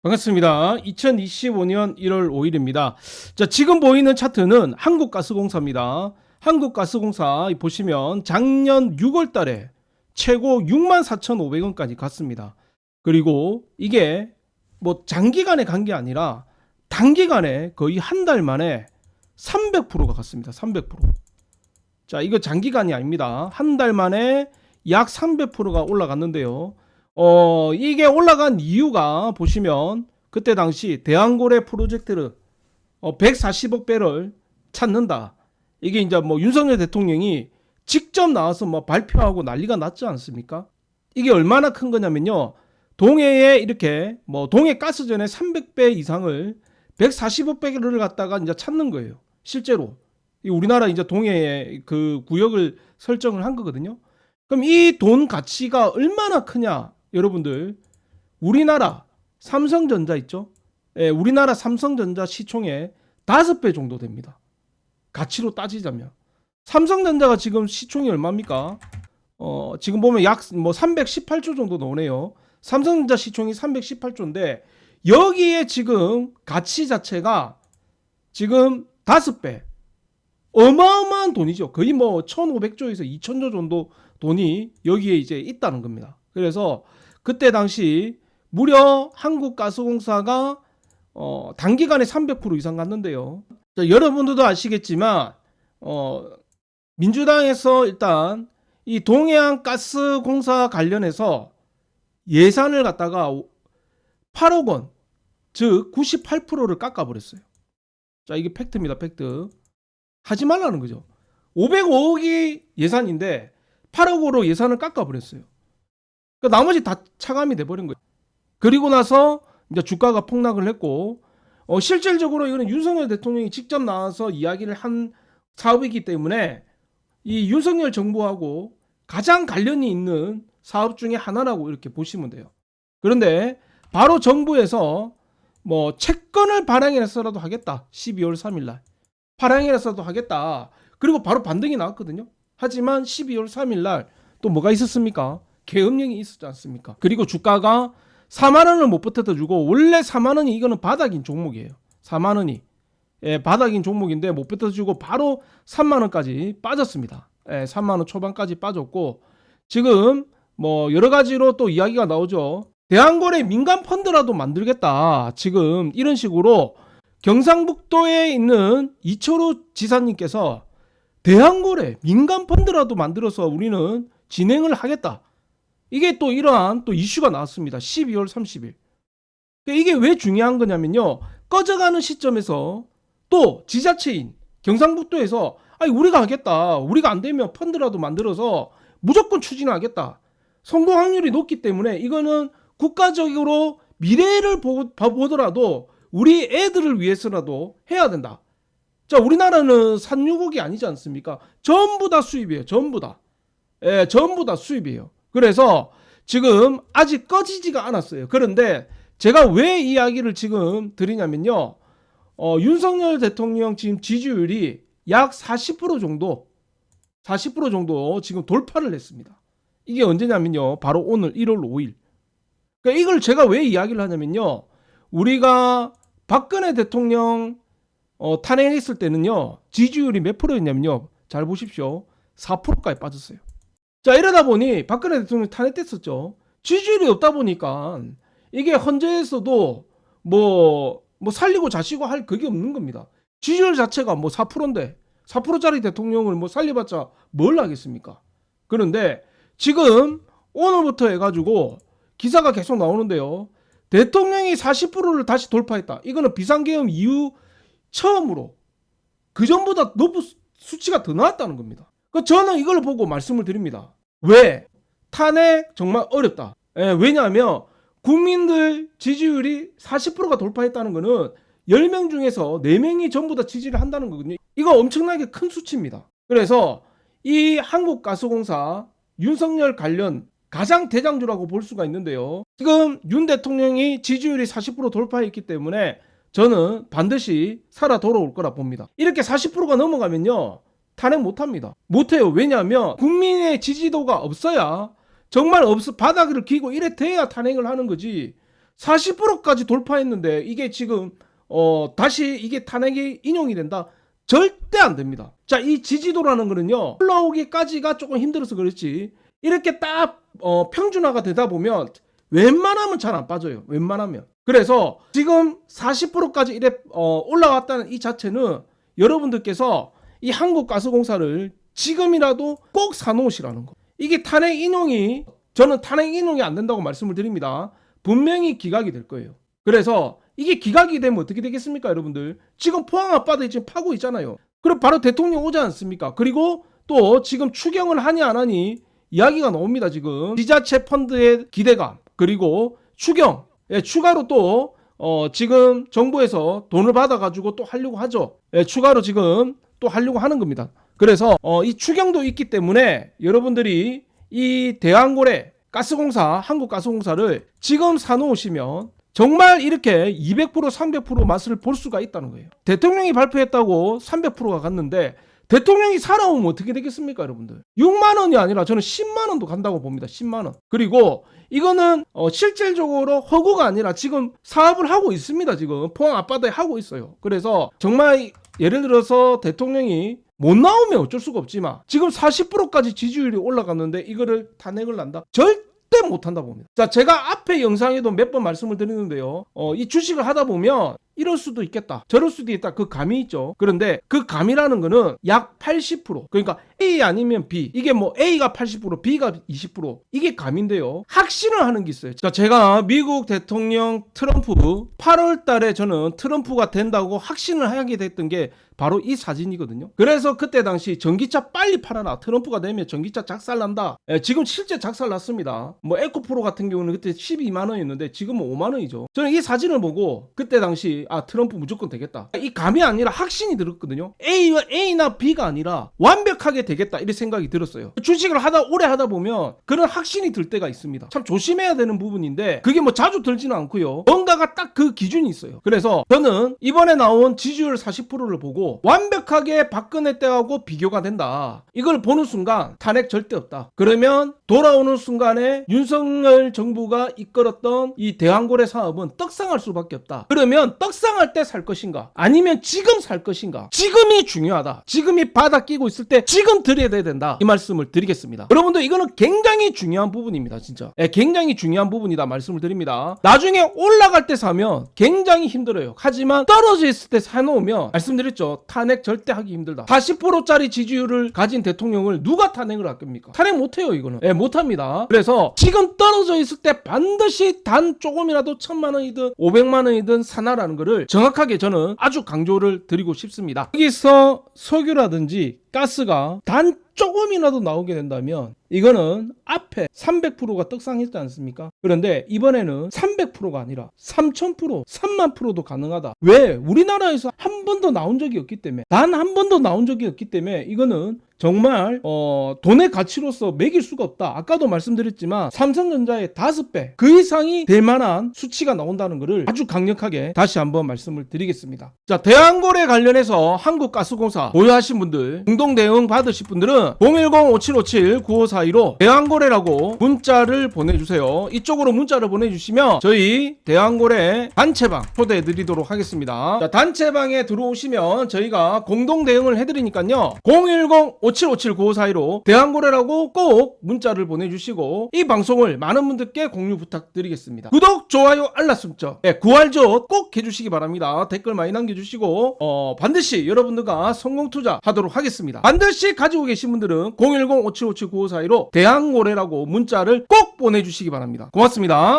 반갑습니다. 2025년 1월 5일입니다. 자, 지금 보이는 차트는 한국가스공사입니다. 한국가스공사 보시면 작년 6월 달에 최고 64,500원까지 갔습니다. 그리고 이게 뭐 장기간에 간 게 아니라 단기간에 거의 한 달 만에 300%가 갔습니다. 300%. 자, 이거 장기간이 아닙니다. 한 달 만에 약 300%가 올라갔는데요. 이게 올라간 이유가 보시면 그때 당시 대왕고래 프로젝트를 140억 배럴 찾는다. 이게 이제 뭐 윤석열 대통령이 직접 나와서 뭐 발표하고 난리가 났지 않습니까? 이게 얼마나 큰 거냐면요. 동해에 이렇게 뭐 동해 가스전에 300배 이상을 140억 배를 갖다가 이제 찾는 거예요. 실제로. 우리나라 이제 동해에 그 구역을 설정을 한 거거든요. 그럼 이 돈 가치가 얼마나 크냐? 여러분들, 우리나라 삼성전자 있죠? 예, 우리나라 삼성전자 시총의 5배 정도 됩니다. 가치로 따지자면. 삼성전자가 지금 시총이 얼마입니까? 지금 보면 약 뭐 318조 정도 나오네요. 삼성전자 시총이 318조인데 여기에 지금 가치 자체가 지금 5배. 어마어마한 돈이죠. 거의 뭐 1,500조에서 2,000조 정도 돈이 여기에 이제 있다는 겁니다. 그래서 그때 당시 무려 한국가스공사가 단기간에 300% 이상 갔는데요. 자, 여러분들도 아시겠지만 민주당에서 일단 이 동해안 가스공사 관련해서 예산을 갖다가 8억 원, 즉 98%를 깎아버렸어요. 자, 이게 팩트입니다. 팩트. 하지 말라는 거죠. 505억이 예산인데 8억으로 예산을 깎아버렸어요. 그러니까 나머지 다 차감이 돼버린 거예요. 그리고 나서 이제 주가가 폭락을 했고, 실질적으로 이거는 윤석열 대통령이 직접 나와서 이야기를 한 사업이기 때문에 이 윤석열 정부하고 가장 관련이 있는 사업 중에 하나라고 이렇게 보시면 돼요. 그런데 바로 정부에서 뭐 채권을 발행해서라도 하겠다. 12월 3일날 발행해서라도 하겠다. 그리고 바로 반등이 나왔거든요. 하지만 12월 3일날 또 뭐가 있었습니까? 계엄령이 있었지 않습니까? 그리고 주가가 4만 원을 못 버텨주고, 원래 4만 원이 이거는 바닥인 종목이에요. 4만 원이 바닥인 종목인데 못 버텨주고 바로 3만 원까지 빠졌습니다. 3만 원 초반까지 빠졌고, 지금 뭐 여러 가지로 또 이야기가 나오죠. 대왕거래 민간 펀드라도 만들겠다. 지금 이런 식으로 경상북도에 있는 이철우 지사님께서 대왕거래 민간 펀드라도 만들어서 우리는 진행을 하겠다. 이게 또 이러한 또 이슈가 나왔습니다. 12월 30일. 이게 왜 중요한 거냐면요. 꺼져가는 시점에서 또 지자체인 경상북도에서 아니 우리가 하겠다. 우리가 안 되면 펀드라도 만들어서 무조건 추진하겠다. 성공 확률이 높기 때문에 이거는 국가적으로 미래를 보더라도 우리 애들을 위해서라도 해야 된다. 자, 우리나라는 산유국이 아니지 않습니까? 전부 다 수입이에요. 전부 다. 전부 다 수입이에요. 그래서 지금 아직 꺼지지가 않았어요. 그런데 제가 왜 이 이야기를 지금 드리냐면요. 윤석열 대통령 지금 지지율이 약 40% 정도 지금 돌파를 했습니다. 이게 언제냐면요. 바로 오늘 1월 5일. 그러니까 이걸 제가 왜 이야기를 하냐면요. 우리가 박근혜 대통령 탄핵했을 때는요. 지지율이 몇 프로였냐면요. 잘 보십시오. 4%까지 빠졌어요. 자, 이러다 보니 박근혜 대통령이 탄핵됐었죠. 지지율이 없다 보니까 이게 헌재에서도 뭐 살리고 자시고 할 그게 없는 겁니다. 지지율 자체가 뭐 4%인데 4%짜리 대통령을 뭐 살려봤자 뭘 하겠습니까? 그런데 지금 오늘부터 해가지고 기사가 계속 나오는데요. 대통령이 40%를 다시 돌파했다. 이거는 비상계엄 이후 처음으로 그 전보다 높은 수치가 더 나왔다는 겁니다. 저는 이걸 보고 말씀을 드립니다. 왜? 탄핵 정말 어렵다. 왜냐하면 국민들 지지율이 40%가 돌파했다는 것은 10명 중에서 4명이 전부 다 지지를 한다는 거거든요. 이거 엄청나게 큰 수치입니다. 그래서 이 한국가스공사 윤석열 관련 가장 대장주라고 볼 수가 있는데요. 지금 윤 대통령이 지지율이 40% 돌파했기 때문에 저는 반드시 살아 돌아올 거라 봅니다. 이렇게 40%가 넘어가면요. 탄핵 못합니다. 못해요. 왜냐하면 국민의 지지도가 없어야 정말 바닥을 기고 이래 돼야 탄핵을 하는 거지. 40%까지 돌파했는데 이게 지금 다시 이게 탄핵이 인용이 된다? 절대 안 됩니다. 자, 이 지지도라는 거는요, 올라오기까지가 조금 힘들어서 그렇지, 이렇게 딱 평준화가 되다 보면 웬만하면 잘 안 빠져요. 웬만하면. 그래서 지금 40%까지 이래 올라왔다는 이 자체는 여러분들께서 이 한국가스공사를 지금이라도 꼭 사놓으시라는 거. 이게 탄핵 인용이, 저는 탄핵 인용이 안 된다고 말씀을 드립니다. 분명히 기각이 될 거예요. 그래서 이게 기각이 되면 어떻게 되겠습니까, 여러분들? 지금 포항 앞바다에 지금 파고 있잖아요. 그럼 바로 대통령 오지 않습니까? 그리고 또 지금 추경을 하니 안 하니 이야기가 나옵니다. 지금 지자체 펀드의 기대감, 그리고 추경, 추가로 또 지금 정부에서 돈을 받아가지고 또 하려고 하죠. 추가로 지금 또 하려고 하는 겁니다. 그래서 이 추경도 있기 때문에 여러분들이 이 대한고래 가스공사, 한국가스공사를 지금 사놓으시면 정말 이렇게 200%, 300% 맛을 볼 수가 있다는 거예요. 대통령이 발표했다고 300%가 갔는데 대통령이 살아오면 어떻게 되겠습니까, 여러분들? 6만 원이 아니라 저는 10만 원도 간다고 봅니다. 10만 원. 그리고 이거는 실질적으로 허구가 아니라 지금 사업을 하고 있습니다. 지금 포항 앞바다에 하고 있어요. 그래서 정말 예를 들어서 대통령이 못 나오면 어쩔 수가 없지만 지금 40%까지 지지율이 올라갔는데 이거를 탄핵을 난다? 절대 못한다 봅니다. 자, 제가 앞에 영상에도 몇 번 말씀을 드리는데요. 이 주식을 하다 보면 이럴 수도 있겠다, 저럴 수도 있다, 그 감이 있죠. 그런데 그 감이라는 거는 약 80%, 그러니까 A 아니면 B, 이게 뭐 A가 80%, B가 20%, 이게 감인데요. 확신을 하는 게 있어요. 자, 제가 미국 대통령 트럼프 8월 달에 저는 트럼프가 된다고 확신을 하게 됐던 게 바로 이 사진이거든요. 그래서 그때 당시 전기차 빨리 팔아라, 트럼프가 되면 전기차 작살난다. 지금 실제 작살났습니다. 뭐 에코프로 같은 경우는 그때 12만 원이었는데 지금은 5만 원이죠. 저는 이 사진을 보고 그때 당시 트럼프 무조건 되겠다, 이 감이 아니라 확신이 들었거든요. A나 B가 아니라 완벽하게 되겠다, 이런 생각이 들었어요. 주식을 오래 하다 보면 그런 확신이 들 때가 있습니다. 참 조심해야 되는 부분인데 그게 뭐 자주 들지는 않고요. 뭔가가 딱 그 기준이 있어요. 그래서 저는 이번에 나온 지지율 40%를 보고 완벽하게 박근혜 때하고 비교가 된다, 이걸 보는 순간 탄핵 절대 없다. 그러면 돌아오는 순간에 윤석열 정부가 이끌었던 이 대한고래 사업은 떡상할 수밖에 없다. 그러면 떡상할 때 살 것인가, 아니면 지금 살 것인가? 지금이 중요하다. 지금이 바닥 끼고 있을 때 지금 들여야 된다, 이 말씀을 드리겠습니다. 여러분들, 이거는 굉장히 중요한 부분입니다. 진짜 굉장히 중요한 부분이다 말씀을 드립니다. 나중에 올라갈 때 사면 굉장히 힘들어요. 하지만 떨어져 있을 때 사놓으면, 말씀드렸죠, 탄핵 절대 하기 힘들다. 40%짜리 지지율을 가진 대통령을 누가 탄핵을 할 겁니까? 탄핵 못해요. 이거는 못합니다. 그래서 지금 떨어져 있을 때 반드시 단 조금이라도 1,000만 원이든 500만 원이든 사나라는 거를 정확하게 저는 아주 강조를 드리고 싶습니다. 여기서 석유라든지 가스가 단 조금이라도 나오게 된다면 이거는 앞에 300%가 떡상했지 않습니까? 그런데 이번에는 300%가 아니라 3000%, 30,000%도 가능하다. 왜? 우리나라에서 한 번도 나온 적이 없기 때문에, 단 한 번도 나온 적이 없기 때문에 이거는 정말 돈의 가치로서 매길 수가 없다. 아까도 말씀드렸지만 삼성전자의 5배 그 이상이 될 만한 수치가 나온다는 것을 아주 강력하게 다시 한번 말씀을 드리겠습니다. 자, 대한고래 관련해서 한국가스공사 보유하신 분들, 공동 대응 받으실 분들은 010-5757-9542로 대한고래라고 문자를 보내주세요. 이쪽으로 문자를 보내주시면 저희 대한고래 단체방 초대해 드리도록 하겠습니다. 자, 단체방에 들어오시면 저희가 공동 대응을 해드리니까요, 010-5757-9542로 대한고래라고 꼭 문자를 보내주시고 이 방송을 많은 분들께 공유 부탁드리겠습니다. 구독, 좋아요, 알람 설정, 구알조 꼭 해주시기 바랍니다. 댓글 많이 남겨주시고 반드시 여러분들과 성공투자 하도록 하겠습니다. 반드시 가지고 계신 분들은 010-5757-9542로 대한고래라고 문자를 꼭 보내주시기 바랍니다. 고맙습니다.